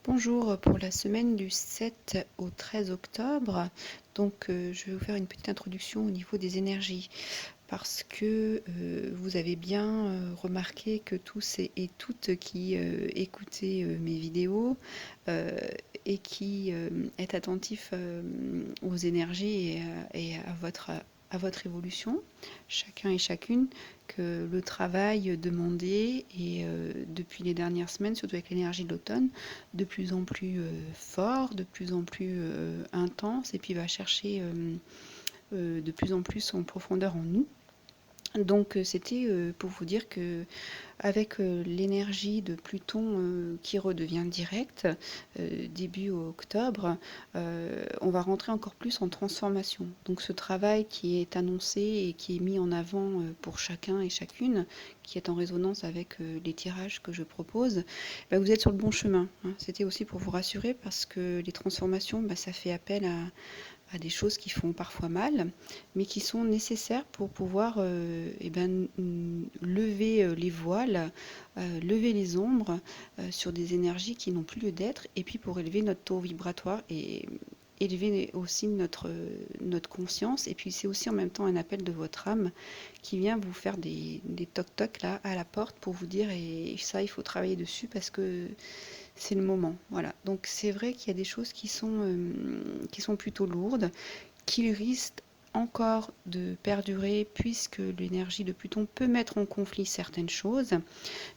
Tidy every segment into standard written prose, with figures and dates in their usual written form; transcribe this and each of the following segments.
Bonjour, pour la semaine du 7 au 13 octobre, je vais vous faire une petite introduction au niveau des énergies parce que vous avez bien remarqué que tous et toutes qui écoutez mes vidéos euh, et qui êtes attentifs aux énergies et à votre évolution, chacun et chacune, que le travail demandé est depuis les dernières semaines, surtout avec l'énergie de l'automne, de plus en plus fort, de plus en plus intense, et puis va chercher de plus en plus en profondeur en nous. Donc c'était pour vous dire que avec l'énergie de Pluton qui redevient directe début octobre, on va rentrer encore plus en transformation. Donc ce travail qui est annoncé et qui est mis en avant pour chacun et chacune, qui est en résonance avec les tirages que je propose, vous êtes sur le bon chemin, hein. C'était aussi pour vous rassurer parce que les transformations, ça fait appel à des choses qui font parfois mal, mais qui sont nécessaires pour pouvoir lever les voiles, lever les ombres sur des énergies qui n'ont plus lieu d'être, et puis pour élever notre taux vibratoire et élever aussi notre conscience. Et puis c'est aussi en même temps un appel de votre âme qui vient vous faire des toc-toc là à la porte pour vous dire, et ça il faut travailler dessus parce que c'est le moment. Voilà. Donc c'est vrai qu'il y a des choses qui sont plutôt lourdes, qui risquent encore de perdurer puisque l'énergie de Pluton peut mettre en conflit certaines choses,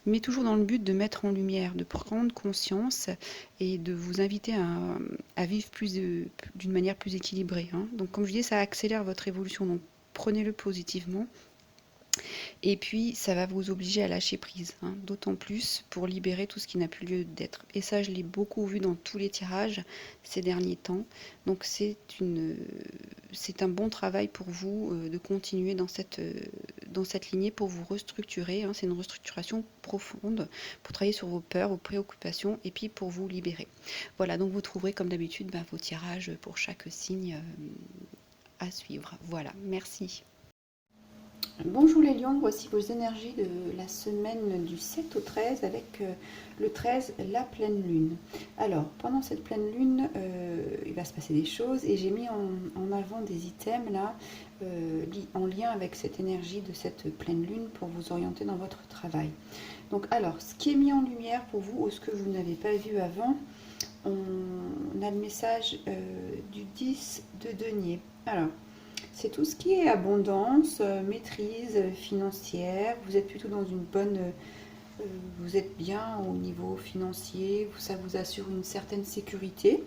mais toujours dans le but de mettre en lumière, de prendre conscience et de vous inviter à vivre d'une manière plus équilibrée, hein. Donc comme je disais, ça accélère votre évolution, donc prenez-le positivement. Et puis, ça va vous obliger à lâcher prise, hein, d'autant plus pour libérer tout ce qui n'a plus lieu d'être. Et ça, je l'ai beaucoup vu dans tous les tirages ces derniers temps. Donc, c'est un bon travail pour vous de continuer dans cette lignée pour vous restructurer, hein. C'est une restructuration profonde pour travailler sur vos peurs, vos préoccupations et puis pour vous libérer. Voilà, donc vous trouverez comme d'habitude vos tirages pour chaque signe à suivre. Voilà, merci. Bonjour les lions, voici vos énergies de la semaine du 7 au 13 avec le 13, la pleine lune. Alors, pendant cette pleine lune, il va se passer des choses et j'ai mis en avant des items là en lien avec cette énergie de cette pleine lune pour vous orienter dans votre travail. Donc, alors, ce qui est mis en lumière pour vous ou ce que vous n'avez pas vu avant, on a le message du 10 de denier. Alors, c'est tout ce qui est abondance, maîtrise financière. Vous êtes plutôt dans une bonne... vous êtes bien au niveau financier. Ça vous assure une certaine sécurité,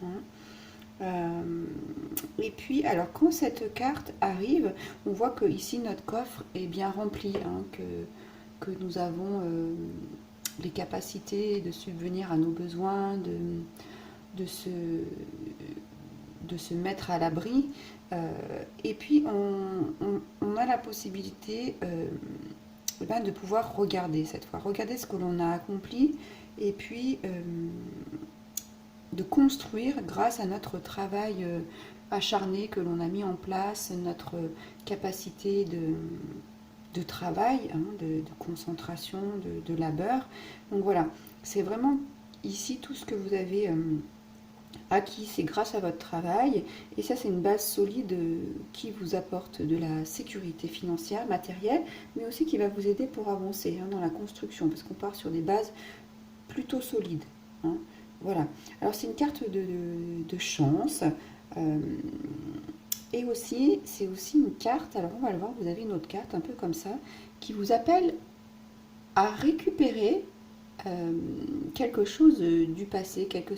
hein. Et puis, alors, quand cette carte arrive, on voit que ici, notre coffre est bien rempli, hein, que nous avons les capacités de subvenir à nos besoins, de se mettre à l'abri. Et puis, on a la possibilité de pouvoir regarder cette fois, regarder ce que l'on a accompli et puis de construire grâce à notre travail acharné que l'on a mis en place, notre capacité de travail, hein, de concentration, de labeur. Donc voilà, c'est vraiment ici tout ce que vous avez acquis, c'est grâce à votre travail, et ça c'est une base solide qui vous apporte de la sécurité financière, matérielle, mais aussi qui va vous aider pour avancer, hein, dans la construction, parce qu'on part sur des bases plutôt solides, hein. Voilà, alors c'est une carte de chance, et aussi c'est aussi une carte, alors on va le voir, vous avez une autre carte un peu comme ça, qui vous appelle à récupérer quelque chose du passé, quelque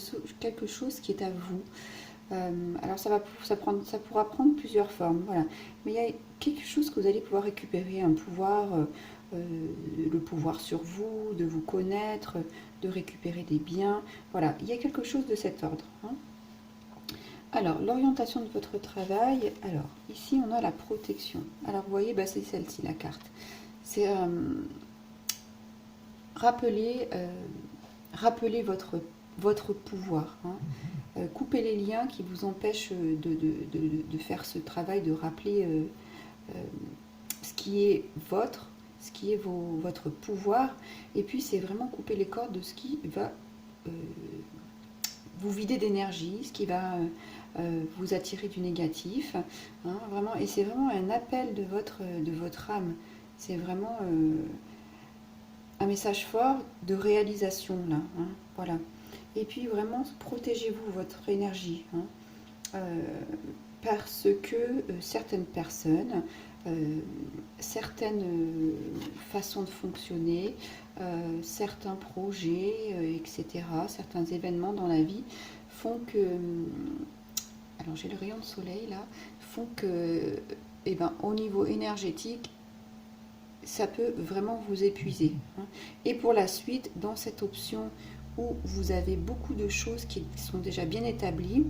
chose qui est à vous. Alors ça pourra prendre plusieurs formes, voilà. Mais il y a quelque chose que vous allez pouvoir récupérer, un pouvoir, le pouvoir sur vous, de vous connaître, de récupérer des biens. Voilà, il y a quelque chose de cet ordre, hein. Alors, l'orientation de votre travail. Alors, ici on a la protection. Alors, vous voyez, c'est celle-ci la carte. C'est rappeler votre pouvoir, hein. Couper les liens qui vous empêchent de faire ce travail, de rappeler ce qui est ce qui est votre pouvoir. Et puis c'est vraiment couper les cordes de ce qui va vous vider d'énergie, ce qui va vous attirer du négatif. Hein, vraiment, et c'est vraiment un appel de votre âme. C'est vraiment un message fort de réalisation là. Hein, voilà. Et puis vraiment, protégez-vous votre énergie. Hein, euh, parce que certaines personnes, certaines façons de fonctionner, certains projets, etc., certains événements dans la vie font que, alors j'ai le rayon de soleil là, font que, eh ben, au niveau énergétique, ça peut vraiment vous épuiser. Hein. Et pour la suite, dans cette option où vous avez beaucoup de choses qui sont déjà bien établies,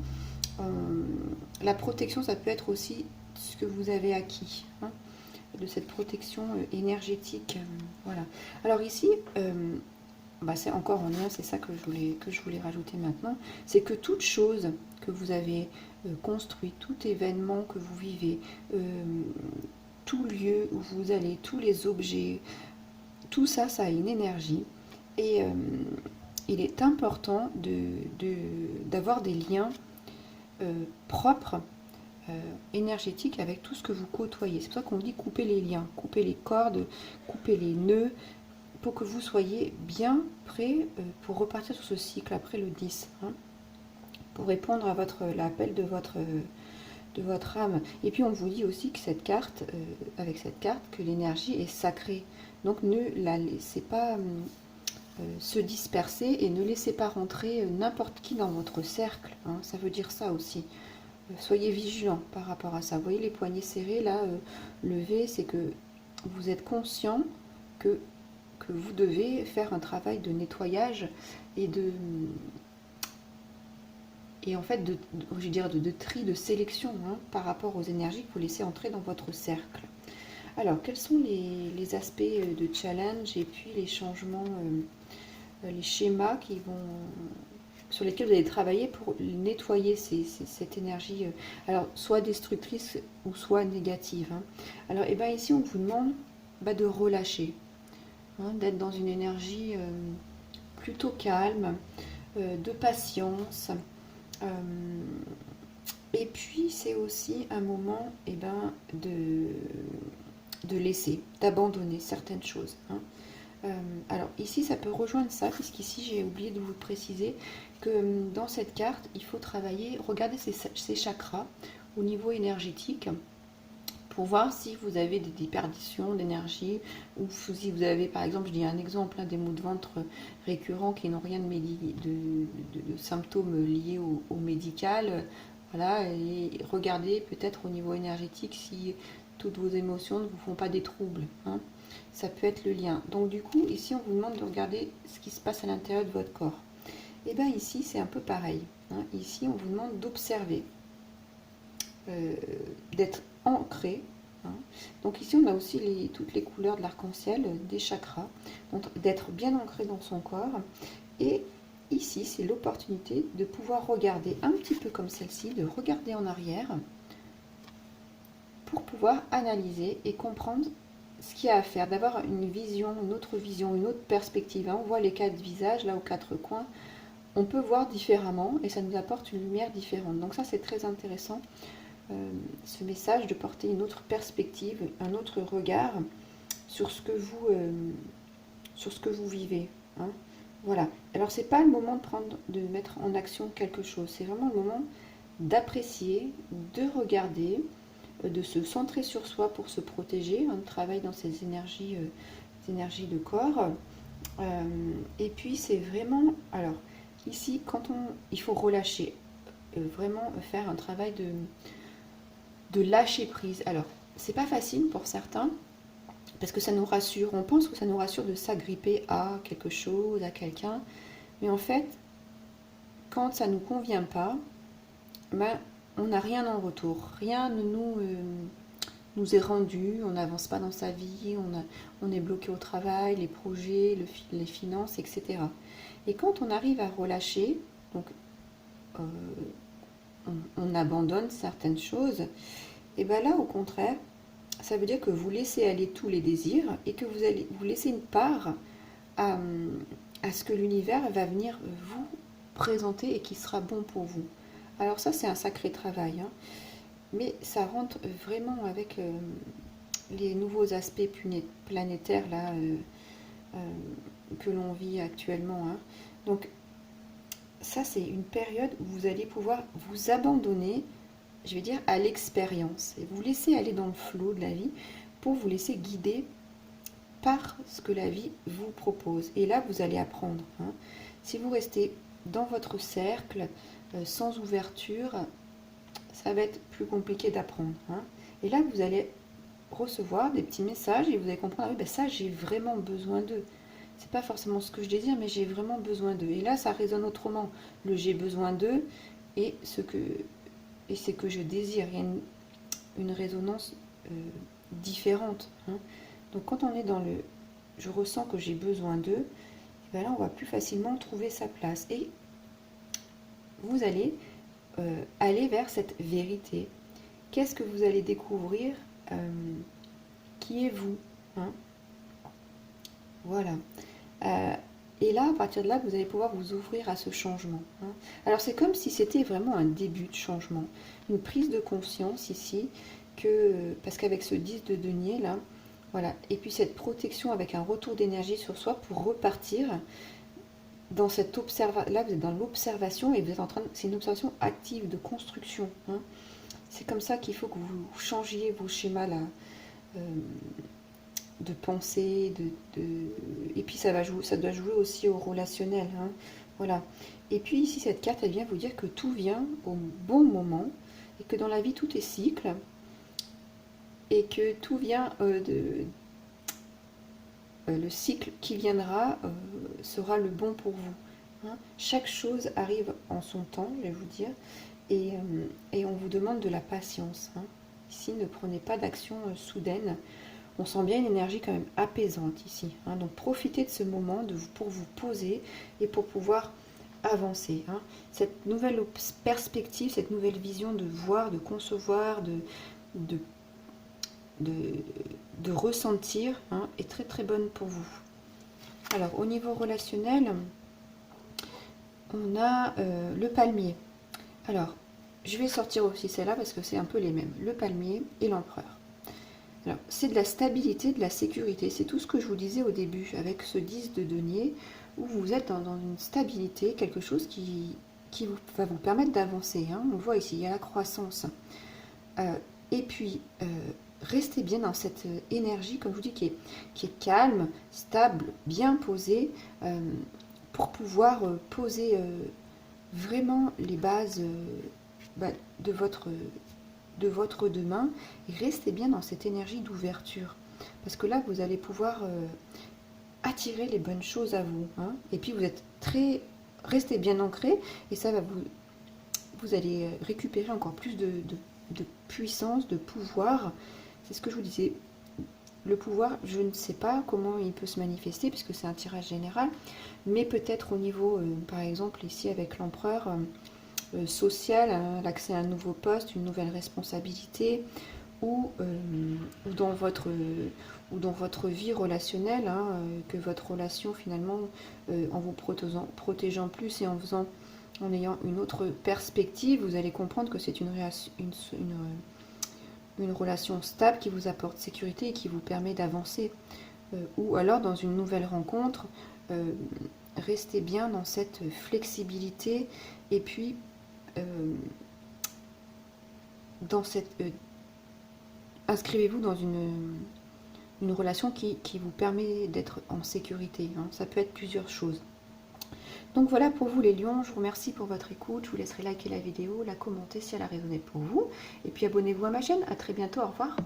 la protection, ça peut être aussi ce que vous avez acquis, hein, de cette protection énergétique. Voilà. Alors ici, bah c'est encore en lien, c'est ça que je voulais rajouter maintenant, c'est que toute chose que vous avez construit, tout événement que vous vivez, tout lieu où vous allez, tous les objets, tout ça, ça a une énergie. Et il est important d'avoir des liens propres, énergétiques avec tout ce que vous côtoyez. C'est pour ça qu'on dit couper les liens, couper les cordes, couper les nœuds, pour que vous soyez bien prêt pour repartir sur ce cycle après le 10, hein, pour répondre à l'appel de votre âme. Et puis on vous dit aussi que cette carte, avec cette carte, que l'énergie est sacrée. Donc ne la laissez pas se disperser et ne laissez pas rentrer n'importe qui dans votre cercle. Hein, ça veut dire ça aussi. Soyez vigilants par rapport à ça. Vous voyez les poignets serrés là, levés, c'est que vous êtes conscient que vous devez faire un travail de nettoyage et en fait je veux dire de tri, de sélection, hein, par rapport aux énergies que vous laissez entrer dans votre cercle. Alors, quels sont les aspects de challenge et puis les changements, les schémas sur lesquels vous allez travailler pour nettoyer cette énergie, alors soit destructrice ou soit négative, hein. Alors, et bien ici, on vous demande de relâcher, hein, d'être dans une énergie plutôt calme, de patience. Et puis, c'est aussi un moment de laisser, d'abandonner certaines choses, hein. Alors ici, ça peut rejoindre ça, puisqu'ici, j'ai oublié de vous préciser que dans cette carte, il faut travailler, regarder ces chakras au niveau énergétique pour voir si vous avez des déperditions d'énergie ou si vous avez, par exemple, je dis un exemple, hein, des maux de ventre récurrents qui n'ont rien de symptômes liés au médical. Voilà, et regardez peut-être au niveau énergétique si toutes vos émotions ne vous font pas des troubles, hein. Ça peut être le lien. Donc du coup, ici, on vous demande de regarder ce qui se passe à l'intérieur de votre corps. Et bien ici, c'est un peu pareil, hein. Ici, on vous demande d'observer, d'être ancré, hein. Donc ici, on a aussi toutes les couleurs de l'arc-en-ciel, des chakras, donc d'être bien ancré dans son corps. Et ici, c'est l'opportunité de pouvoir regarder un petit peu comme celle-ci, de regarder en arrière pour pouvoir analyser et comprendre ce qu'il y a à faire, d'avoir une autre vision, une autre perspective. On voit les 4 visages, là aux 4 coins, on peut voir différemment et ça nous apporte une lumière différente. Donc ça, c'est très intéressant, ce message de porter une autre perspective, un autre regard sur ce que vous vivez, hein. Voilà. Alors, c'est pas le moment de mettre en action quelque chose. C'est vraiment le moment d'apprécier, de regarder, de se centrer sur soi pour se protéger, hein, de travailler dans ces énergies de corps. Et puis, c'est vraiment... Alors, ici, il faut relâcher. Vraiment faire un travail de lâcher prise. Alors, c'est pas facile pour certains, parce que ça nous rassure, on pense que ça nous rassure de s'agripper à quelque chose, à quelqu'un, mais en fait, quand ça ne nous convient pas, on n'a rien en retour, rien ne nous est rendu, on n'avance pas dans sa vie, on est bloqué au travail, les projets, les finances, etc. Et quand on arrive à relâcher, donc on abandonne certaines choses, et bien là, au contraire, ça veut dire que vous laissez aller tous les désirs et que vous laissez une part à ce que l'univers va venir présenter et qui sera bon pour vous. Alors ça, c'est un sacré travail, hein, mais ça rentre vraiment avec les nouveaux aspects planétaires là, que l'on vit actuellement, hein. Donc ça, c'est une période où vous allez pouvoir vous abandonner, je vais dire, à l'expérience et vous laisser aller dans le flot de la vie pour vous laisser guider par ce que la vie vous propose. Et là, vous allez apprendre, hein. Si vous restez dans votre cercle, sans ouverture, ça va être plus compliqué d'apprendre, hein. Et là, vous allez recevoir des petits messages et vous allez comprendre, ah oui, ben ça, j'ai vraiment besoin d'eux. C'est pas forcément ce que je désire, mais j'ai vraiment besoin d'eux. Et là, ça résonne autrement. Le j'ai besoin d'eux et c'est que je désire. Il y a une résonance différente, hein. Donc quand on est dans le je ressens que j'ai besoin d'eux, et bien là on va plus facilement trouver sa place. Et vous allez aller vers cette vérité. Qu'est-ce que vous allez découvrir? Qui est vous, hein? Voilà. Et là, à partir de là, vous allez pouvoir vous ouvrir à ce changement, hein. Alors c'est comme si c'était vraiment un début de changement, une prise de conscience ici, parce qu'avec ce 10 de denier là, voilà, et puis cette protection avec un retour d'énergie sur soi pour repartir dans cette observation. Là, vous êtes dans l'observation et vous êtes en train c'est une observation active de construction, hein. C'est comme ça qu'il faut que vous changiez vos schémas là, de pensée, et puis ça doit jouer aussi au relationnel, hein. Voilà. Et puis ici, cette carte, elle vient vous dire que tout vient au bon moment et que dans la vie, tout est cycle et que tout vient le cycle qui viendra sera le bon pour vous, hein. Chaque chose arrive en son temps, je vais vous dire, et on vous demande de la patience, hein. Ici, ne prenez pas d'action soudaine. On sent bien une énergie quand même apaisante ici, hein. Donc profitez de ce moment pour vous poser et pour pouvoir avancer, hein. Cette nouvelle perspective, cette nouvelle vision de voir, de concevoir, de ressentir, hein, est très très bonne pour vous. Alors au niveau relationnel, on a le palmier. Alors je vais sortir aussi celle-là parce que c'est un peu les mêmes, le palmier et l'empereur. Alors c'est de la stabilité, de la sécurité, c'est tout ce que je vous disais au début avec ce 10 de denier où vous êtes dans une stabilité, quelque chose qui va vous permettre d'avancer, hein. On voit ici, il y a la croissance. Et puis restez bien dans cette énergie, comme je vous dis, qui est calme, stable, bien posée, pour pouvoir poser vraiment les bases de votre demain. Et restez bien dans cette énergie d'ouverture, parce que là, vous allez pouvoir attirer les bonnes choses à vous, hein. Et puis, restez bien ancré, et ça va vous allez récupérer encore plus de puissance, de pouvoir. C'est ce que je vous disais. Le pouvoir, je ne sais pas comment il peut se manifester, puisque c'est un tirage général, mais peut-être au niveau, par exemple, ici avec l'empereur, social, hein, l'accès à un nouveau poste, une nouvelle responsabilité, ou dans votre vie relationnelle, hein, que votre relation finalement, en vous protégeant plus et en ayant une autre perspective, vous allez comprendre que c'est une relation stable qui vous apporte sécurité et qui vous permet d'avancer. Ou alors dans une nouvelle rencontre, restez bien dans cette flexibilité et puis inscrivez-vous dans une relation qui vous permet d'être en sécurité, hein. Ça peut être plusieurs choses. Donc voilà pour vous les lions, je vous remercie pour votre écoute, je vous laisserai liker la vidéo, la commenter si elle a résonné pour vous, et puis abonnez-vous à ma chaîne, à très bientôt, au revoir.